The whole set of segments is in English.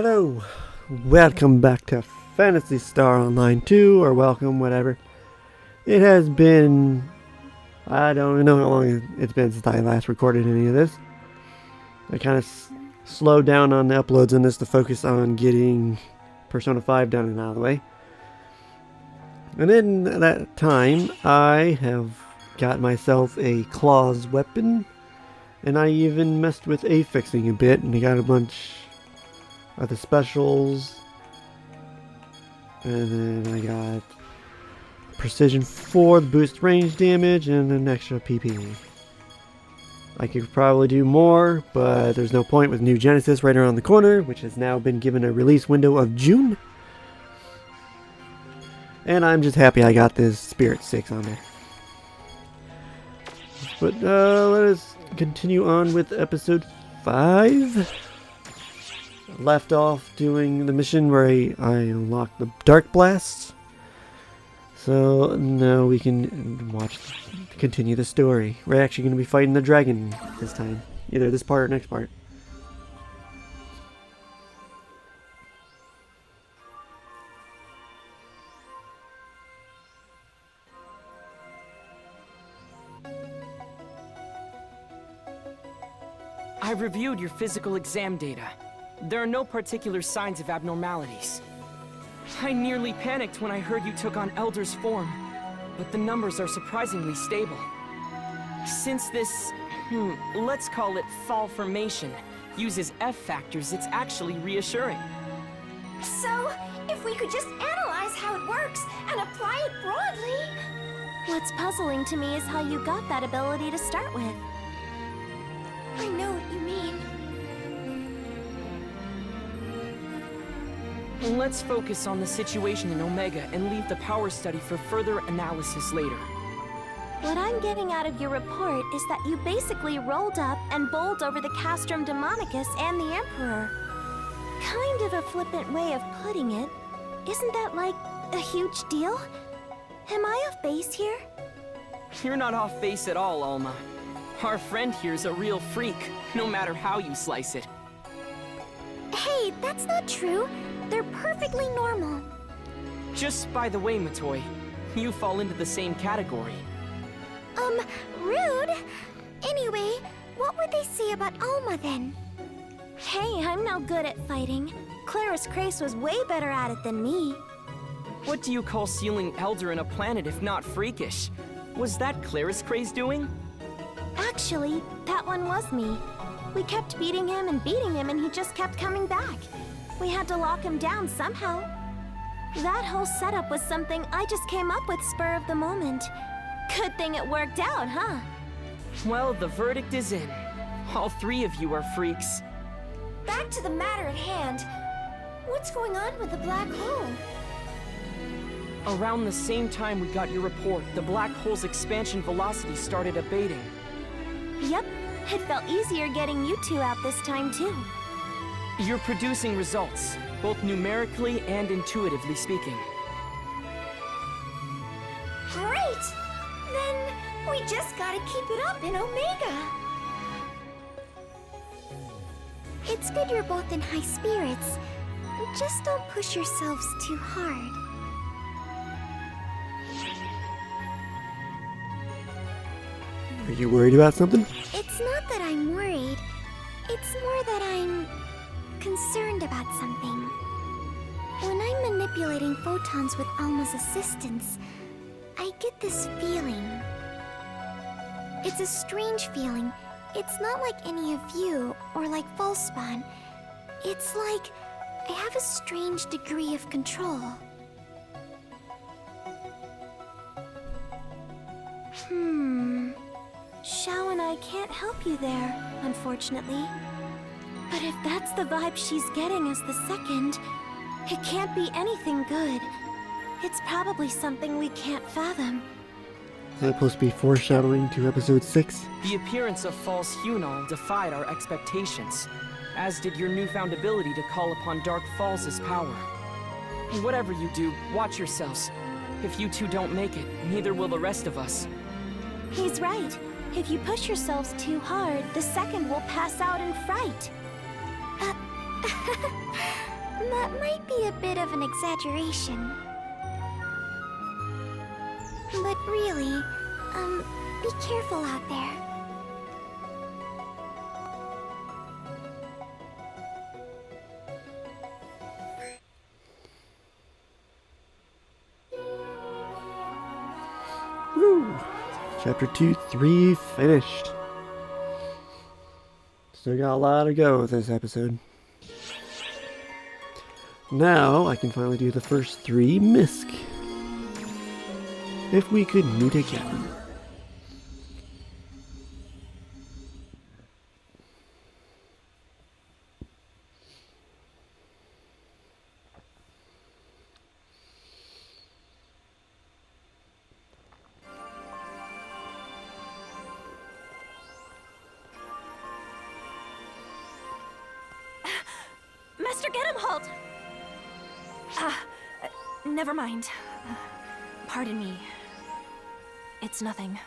Hello, welcome back to Phantasy Star Online 2, or welcome, whatever. It has been, I don't even know how long it's been since I last recorded any of this. I kind of slowed down on the uploads on this to focus on getting Persona 5 done and out of the way. And in that time, I have got myself a claws weapon, and I even messed with affixing a bit, and I got a bunch of the specials, and then I got precision 4 to boost range damage, and an extra PP. I could probably do more, but there's no point with New Genesis right around the corner, which has now been given a release window of June. And I'm just happy I got this Spirit 6 on there. But let us continue on with episode 5. Left off doing the mission where I unlocked the Dark Blasts. So now we can continue the story. We're actually going to be fighting the dragon this time. Either this part or next part. I reviewed your physical exam data. There are no particular signs of abnormalities. I nearly panicked when I heard you took on Elder's form, but the numbers are surprisingly stable. Since this, let's call it fall formation, uses F factors, it's actually reassuring. So, if we could just analyze how it works and apply it broadly... What's puzzling to me is how you got that ability to start with. I know what you mean. Let's focus on the situation in Omega and leave the power study for further analysis later. What I'm getting out of your report is that you basically rolled up and bowled over the Castrum Demonicus and the Emperor. Kind of a flippant way of putting it. Isn't that like a huge deal? Am I off base here? You're not off base at all, Alma. Our friend here's a real freak, no matter how you slice it. Hey, that's not true. They're perfectly normal. Just by the way, Matoi, you fall into the same category. Rude? Anyway, what would they say about Alma then? Hey, I'm no good at fighting. Claris Crace was way better at it than me. What do you call sealing Elder in a planet if not freakish? Was that Claris Craze doing? Actually, that one was me. We kept beating him and he just kept coming back. We had to lock him down somehow. That whole setup was something I just came up with spur of the moment. Good thing it worked out, huh? Well, the verdict is in. All three of you are freaks. Back to the matter at hand. What's going on with the black hole? Around the same time we got your report, the black hole's expansion velocity started abating. Yep, it felt easier getting you two out this time too. You're producing results, both numerically and intuitively speaking. Great! Then we just gotta keep it up in Omega. It's good you're both in high spirits. Just don't push yourselves too hard. Are you worried about something? It's not that I'm worried. It's more that I'm concerned about something. When I'm manipulating photons with Alma's assistance, I get this feeling. It's a strange feeling. It's not like any of you, or like Falspawn. It's like I have a strange degree of control. Xiao and I can't help you there, unfortunately. But if that's the vibe she's getting as the second, it can't be anything good. It's probably something we can't fathom. Is that supposed to be foreshadowing to episode 6? The appearance of false Hunal defied our expectations, as did your newfound ability to call upon Dark Falls' power. Whatever you do, watch yourselves. If you two don't make it, neither will the rest of us. He's right. If you push yourselves too hard, the second will pass out in fright. That might be a bit of an exaggeration. But really, be careful out there. Woo! Chapter 2, 3 finished. Still got a lot to go with this episode. Now I can finally do the first 3 misc. If we could meet again. Master Gedemholt! Never mind. Pardon me. It's nothing.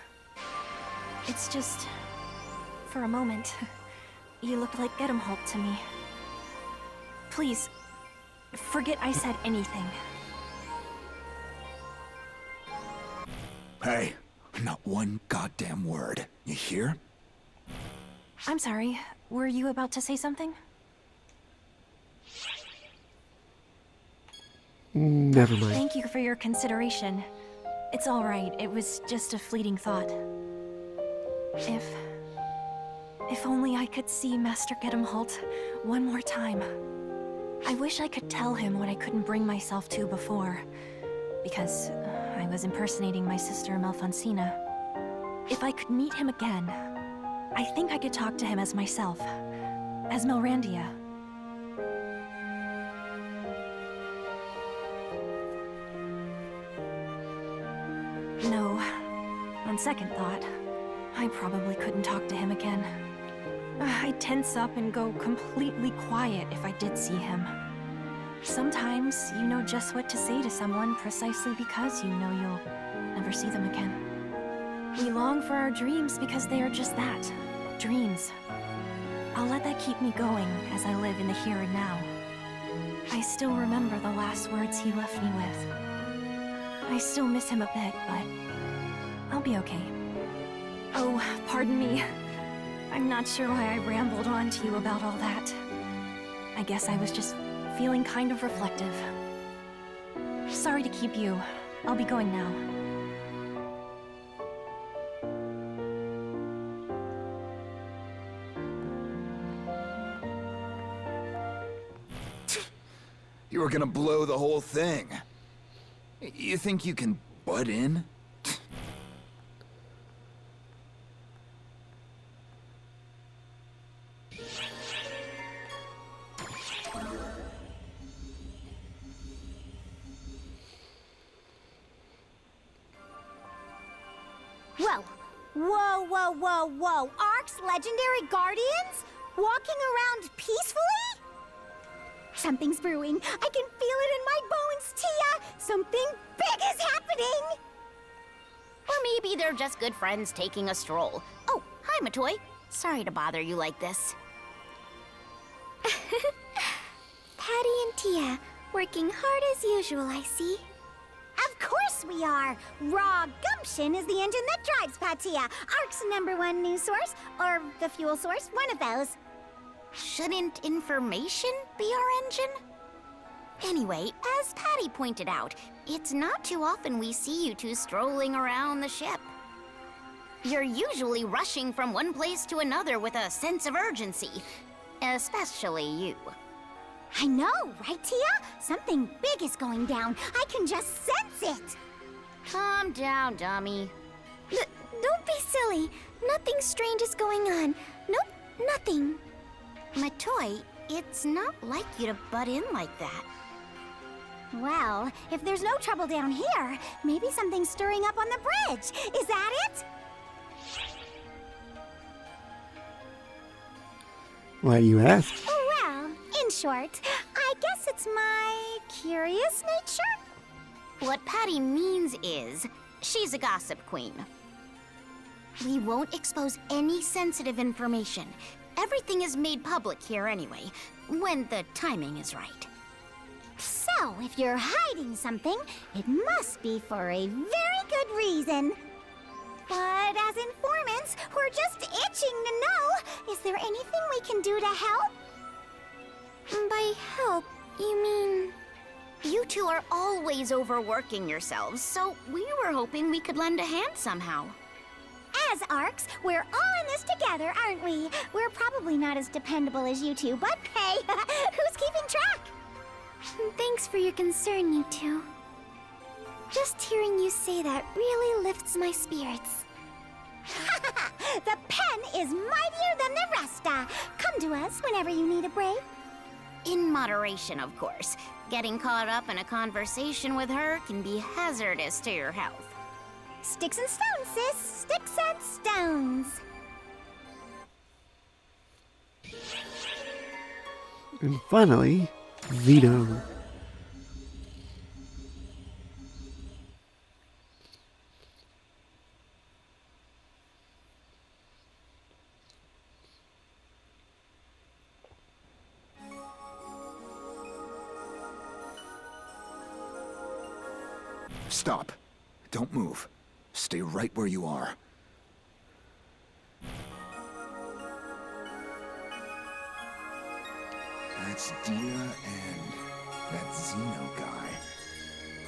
It's just... for a moment, you looked like Gedemholt to me. Please, forget I said anything. Hey, not one goddamn word. You hear? I'm sorry. Were you about to say something? Never mind. Thank you for your consideration. It's all right. It was just a fleeting thought. If only I could see Master Gedemholt one more time. I wish I could tell him what I couldn't bring myself to before, because I was impersonating my sister Malfonsina. If I could meet him again, I think I could talk to him as myself, as Melrandia. No, on second thought, I probably couldn't talk to him again. I'd tense up and go completely quiet if I did see him. Sometimes you know just what to say to someone precisely because you know you'll never see them again. We long for our dreams because they are just that, dreams. I'll let that keep me going as I live in the here and now. I still remember the last words he left me with. I still miss him a bit, but I'll be okay. Oh, pardon me. I'm not sure why I rambled on to you about all that. I guess I was just feeling kind of reflective. Sorry to keep you. I'll be going now. You were gonna blow the whole thing. You think you can butt in? Whoa. Ark's legendary guardians? Walking around peacefully? Something's brewing. I can feel it in my bones, Tia! Something big is happening! Or maybe they're just good friends taking a stroll. Oh, hi, Matoy. Sorry to bother you like this. Patty and Tia, working hard as usual, I see. Of course we are! Raw gumption is the engine that drives Patia, Ark's #1 news source, or the fuel source, one of those. Shouldn't information be our engine? Anyway, as Patty pointed out, it's not too often we see you two strolling around the ship. You're usually rushing from one place to another with a sense of urgency. Especially you. I know, right, Tia? Something big is going down. I can just sense it. Calm down, dummy. Don't be silly. Nothing strange is going on. Nope, nothing. Matoy, it's not like you to butt in like that. Well, if there's no trouble down here, maybe something's stirring up on the bridge. Is that it? Why do you ask? Oh, well, in short, I guess it's my curious nature. What Patty means is, she's a gossip queen. We won't expose any sensitive information. Everything is made public here anyway. when the timing is right. So, if you're hiding something, it must be for a very good reason. But as informants, we're just itching to know, is there anything we can do to help? By help, you mean... You two are always overworking yourselves, so we were hoping we could lend a hand somehow. As Arcs, we're all in this together, aren't we? We're probably not as dependable as you two, but hey, who's keeping track? Thanks for your concern, you two. Just hearing you say that really lifts my spirits. The pen is mightier than the rest. Come to us whenever you need a break. In moderation, of course. Getting caught up in a conversation with her can be hazardous to your health. Sticks and stones, sis. Sticks and stones. And finally, Zeno. Stop. Don't move. Stay right where you are. That's Dia and that Zeno guy.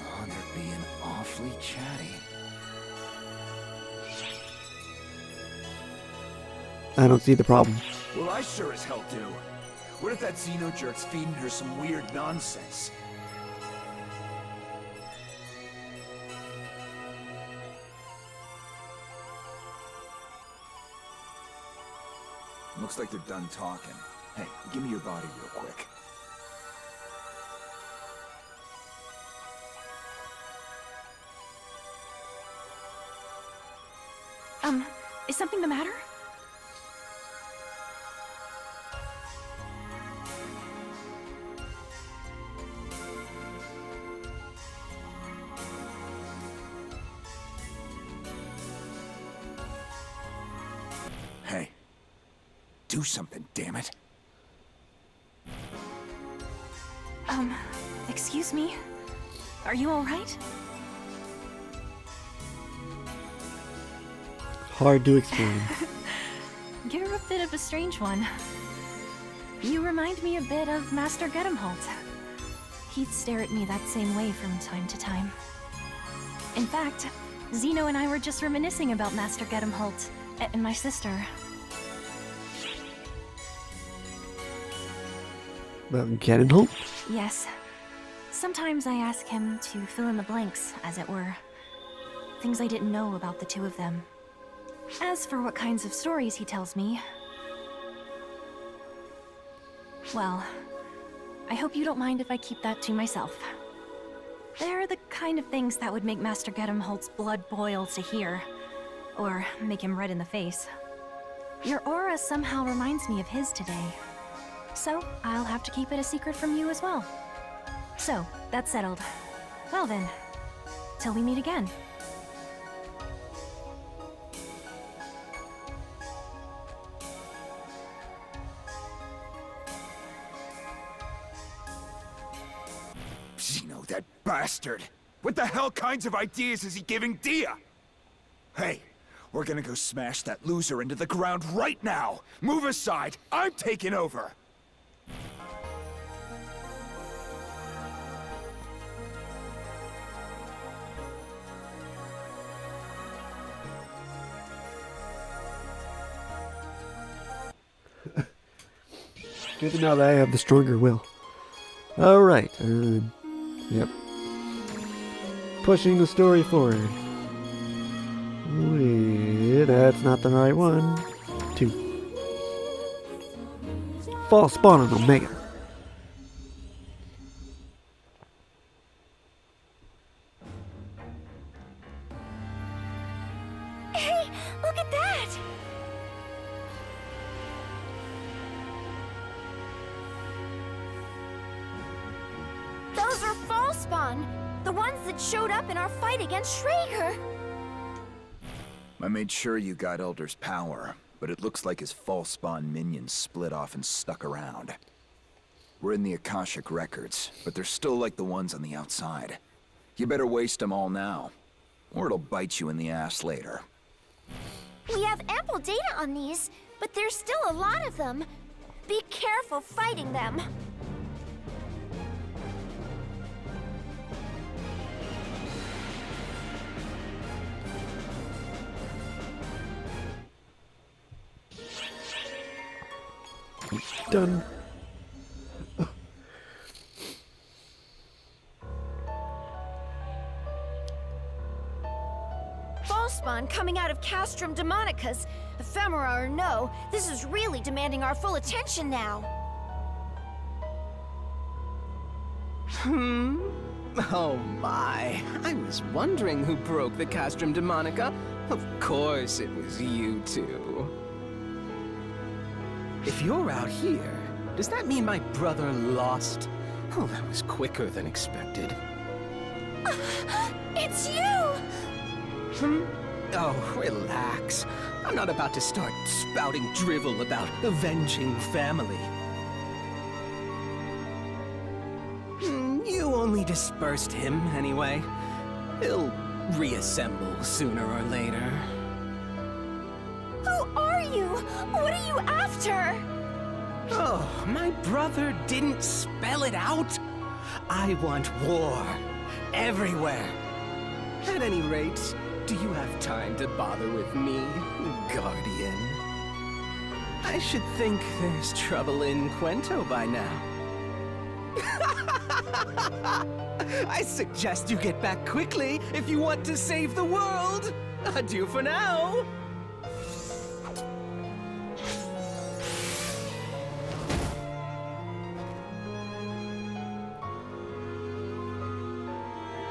Oh, they're being awfully chatty. I don't see the problem. Well, I sure as hell do. What if that Zeno jerk's feeding her some weird nonsense? Looks like they're done talking. Hey, give me your body real quick. Is something the matter? Hey. Do something, damn it. Excuse me? Are you alright? Hard to explain. You're a bit of a strange one. You remind me a bit of Master Gedemholt. He'd stare at me that same way from time to time. In fact, Zeno and I were just reminiscing about Master Gedemholt and my sister. Well, getting home? Yes. Sometimes I ask him to fill in the blanks, as it were. Things I didn't know about the two of them. As for what kinds of stories he tells me... well, I hope you don't mind if I keep that to myself. They're the kind of things that would make Master Gedemholt's blood boil to hear. Or make him red in the face. Your aura somehow reminds me of his today. So, I'll have to keep it a secret from you as well. So, that's settled. Well then, till we meet again. Zeno, that bastard! What the hell kinds of ideas is he giving Dia? Hey, we're gonna go smash that loser into the ground right now! Move aside! I'm taking over! Good to know that I have the stronger will. Alright. Yep. Pushing the story forward. Wait, that's not the right one. 2. False spawn on Omega. Hey, look at that! Those are false spawn! The ones that showed up in our fight against Schrager! I made sure you got Elder's power, but it looks like his false spawn minions split off and stuck around. were in the Akashic records, but they're still like the ones on the outside. You better waste them all now, or it'll bite you in the ass later. We have ample data on these, but there's still a lot of them. Be careful fighting them. Done. Spawn coming out of Castrum Demonicus. Ephemera or no, this is really demanding our full attention now. Oh my, I was wondering who broke the Castrum Demonica. Of course it was you two. If you're out here, does that mean my brother lost? Oh, that was quicker than expected. It's you! Oh, relax. I'm not about to start spouting drivel about avenging family. You only dispersed him, anyway. He'll reassemble sooner or later. Who are you? What are you after? Oh, my brother didn't spell it out? I want war. Everywhere. At any rate, do you have time to bother with me, Guardian? I should think there's trouble in Quento by now. I suggest you get back quickly if you want to save the world. Adieu for now.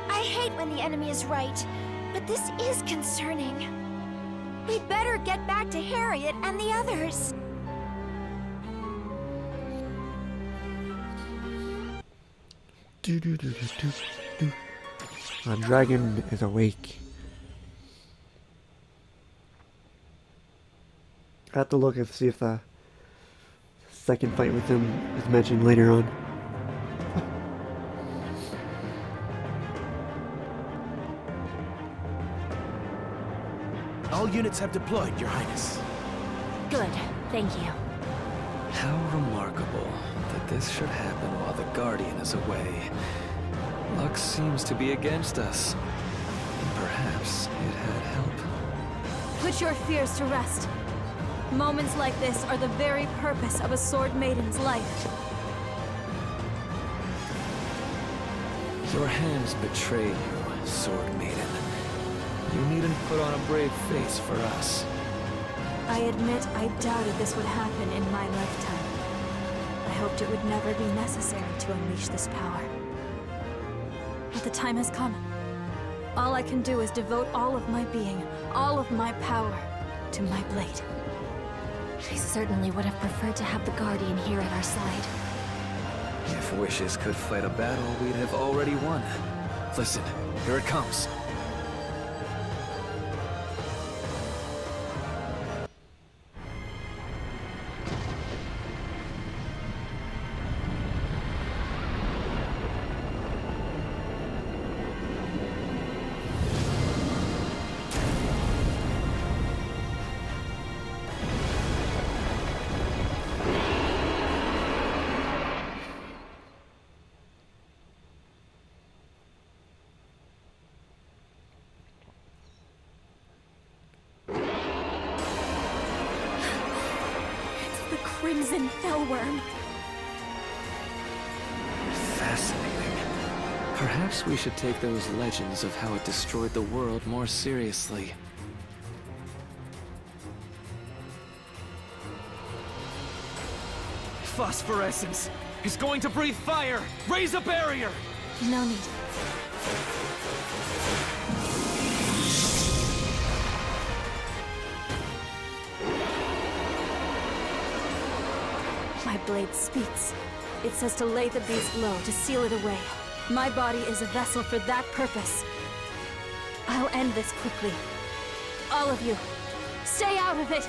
I hate when the enemy is right, but this is concerning. We'd better get back to Harriet and the others. A dragon is awake. I have to look and see if the second fight with him is mentioned later on. All units have deployed, Your Highness. Good, thank you. How remarkable that this should happen while the Guardian is away. Luck seems to be against us. And perhaps it had help. Put your fears to rest. Moments like this are the very purpose of a Sword Maiden's life. Your hands betray you, Sword Maiden. You needn't put on a brave face for us. I admit I doubted this would happen in my lifetime. I hoped it would never be necessary to unleash this power. But the time has come. All I can do is devote all of my being, all of my power, to my blade. I certainly would have preferred to have the Guardian here at our side. If wishes could fight a battle, we'd have already won. Listen, here it comes. The Crimson Fellwyrm. Fascinating. Perhaps we should take those legends of how it destroyed the world more seriously. Phosphorescence! He's going to breathe fire! Raise a barrier! No need. My blade speaks. It says to lay the beast low, to seal it away. My body is a vessel for that purpose. I'll end this quickly. All of you, stay out of it!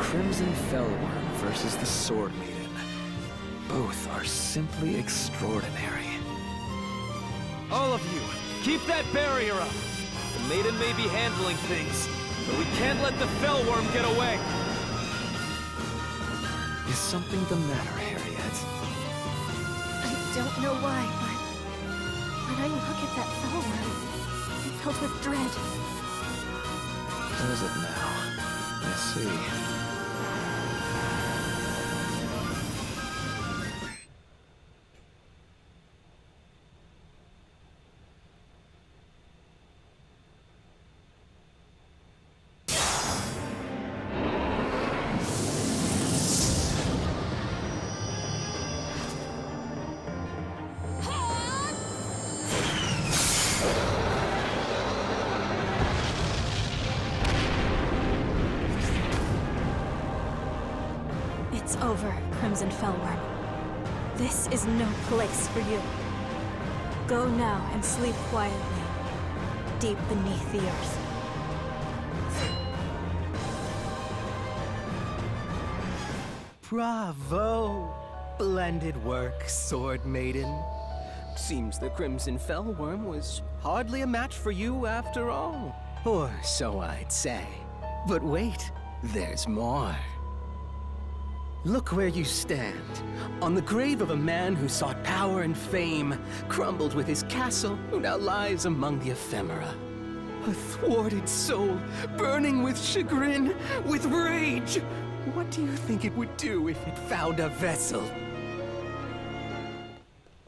Crimson Fellwyrm versus the Sword Maiden. Both are simply extraordinary. All of you, keep that barrier up! The Maiden may be handling things, but we can't let the Fellwyrm get away! Is something the matter, Harriet? I don't know why, but when I look at that Fellwyrm, I'm filled with dread. Does it now? I see. It's over, Crimson Fellwyrm. This is no place for you. Go now and sleep quietly, deep beneath the earth. Bravo! Splendid work, Sword Maiden. Seems the Crimson Fellwyrm was hardly a match for you after all. Or so I'd say. But wait, there's more. Look where you stand, on the grave of a man who sought power and fame, crumbled with his castle, who now lies among the ephemera. A thwarted soul, burning with chagrin, with rage. What do you think it would do if it found a vessel?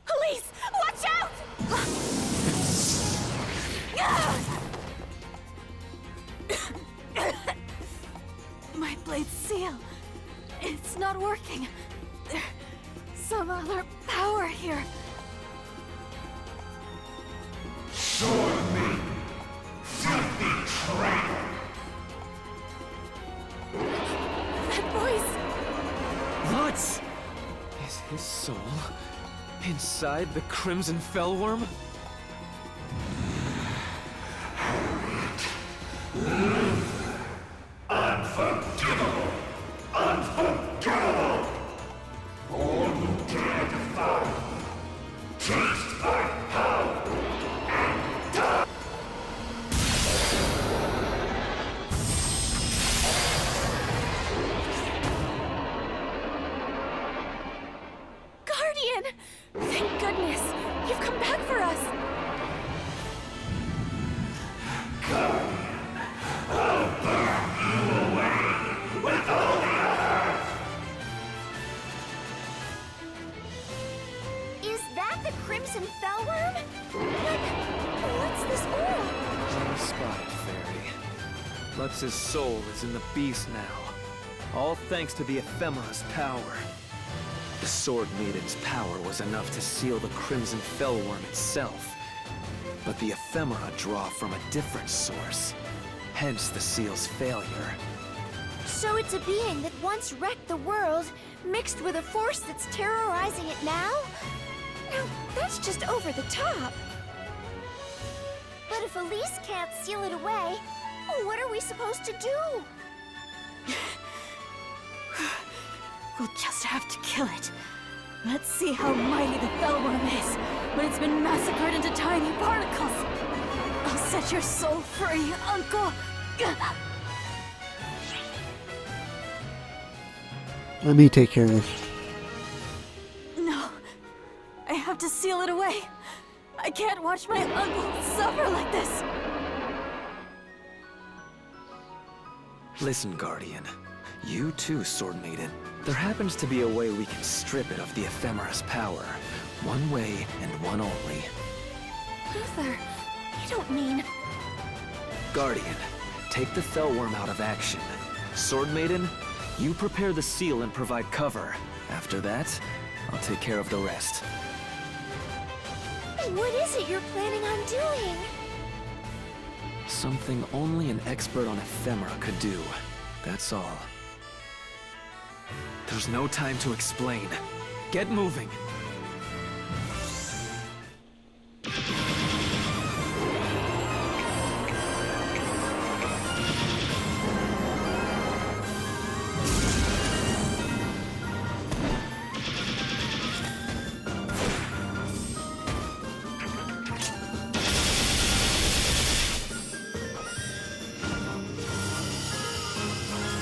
Police! Watch out! My blade's seal. It's not working. There's some other power here. Sword me, filthy traitor! That voice! What? Is his soul inside the Crimson Fellwyrm? Unforgivable! Unforgivable! All who dare defy me, taste my power and die! Guardian! Thank goodness! You've come back for us! Guardian, I'll burn you away with all the earth! Is that the Crimson Fellwyrm? What's this aura? Well spotted, Fairy. Lux's soul is in the beast now. All thanks to the ephemera's power. The Sword Maiden's power was enough to seal the Crimson Fellwyrm itself. But the ephemera draw from a different source. Hence the seal's failure. So it's a being that once wrecked the world, mixed with a force that's terrorizing it now? Now, that's just over the top. But if Alis can't seal it away, what are we supposed to do? We'll just have to kill it. Let's see how mighty the Fellwyrm is when it's been massacred into tiny particles. I'll set your soul free, Uncle. Let me take care of this. No, I have to seal it away. I can't watch my uncle suffer like this. Listen, Guardian. You too, Sword Maiden. There happens to be a way we can strip it of the ephemera's power. One way and one only. Luther, you don't mean... Guardian, take the Fellwyrm out of action. Sword Maiden, you prepare the seal and provide cover. After that, I'll take care of the rest. What is it you're planning on doing? Something only an expert on ephemera could do. That's all. There's no time to explain. Get moving.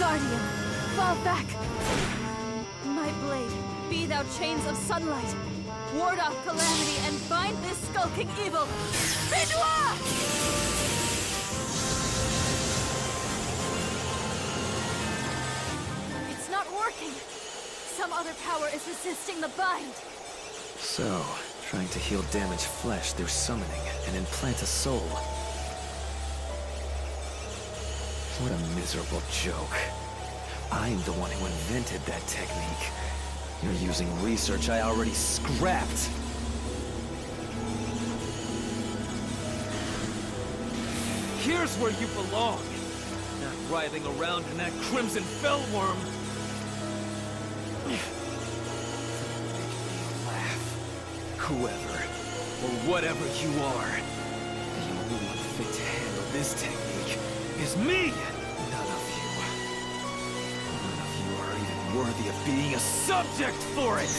Guardian, fall back! My blade, be thou chains of sunlight. Ward off calamity and bind this skulking evil. Benoit! It's not working. Some other power is resisting the bind. So, trying to heal damaged flesh through summoning and implant a soul. What a miserable joke. I'm the one who invented that technique. You're using research I already scrapped. Here's where you belong. Not writhing around in that Crimson Fellwyrm. Laugh. Whoever, or whatever you are, the only one fit to handle this technique is me! None of you are even worthy of being a subject for it!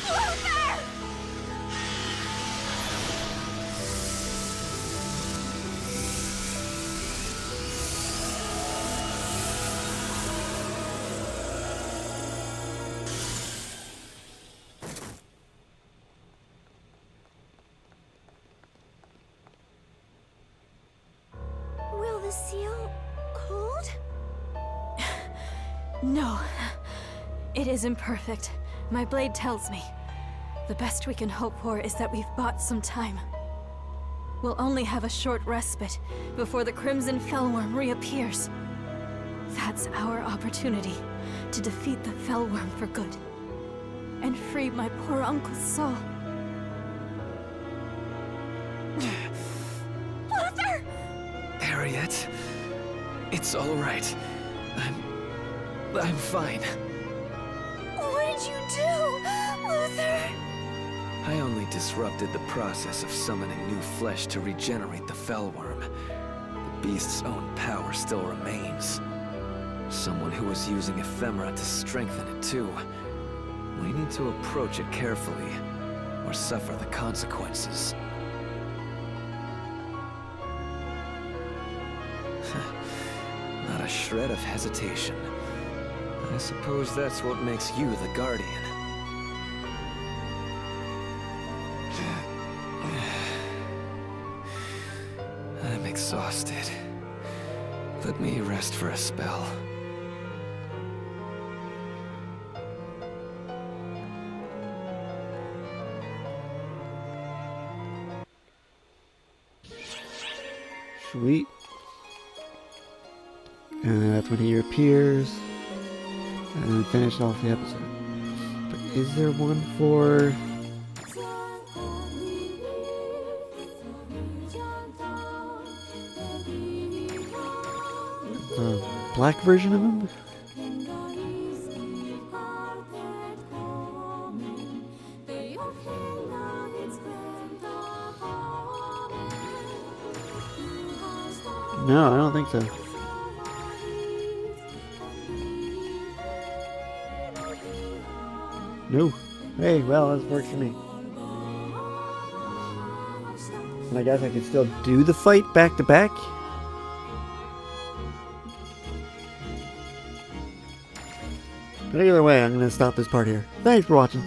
Luther! Will the seal hold? No. It isn't perfect. My blade tells me. The best we can hope for is that we've bought some time. We'll only have a short respite before the Crimson Fellwyrm reappears. That's our opportunity to defeat the Fellwyrm for good. And free my poor uncle's soul. Luther! Harriet, it's all right. I'm fine. What did you do, Luther? I only disrupted the process of summoning new flesh to regenerate the Fellwyrm. The beast's own power still remains. Someone who was using ephemera to strengthen it too. We need to approach it carefully, or suffer the consequences. Not a shred of hesitation. I suppose that's what makes you the Guardian. I'm exhausted. Let me rest for a spell. Sweet. And that's when he appears. And then finish off the episode. But is there one for... the black version of him? No, I don't think so. No. Hey, well, this works for me. And I guess I can still do the fight back to back. But either way, I'm going to stop this part here. Thanks for watching.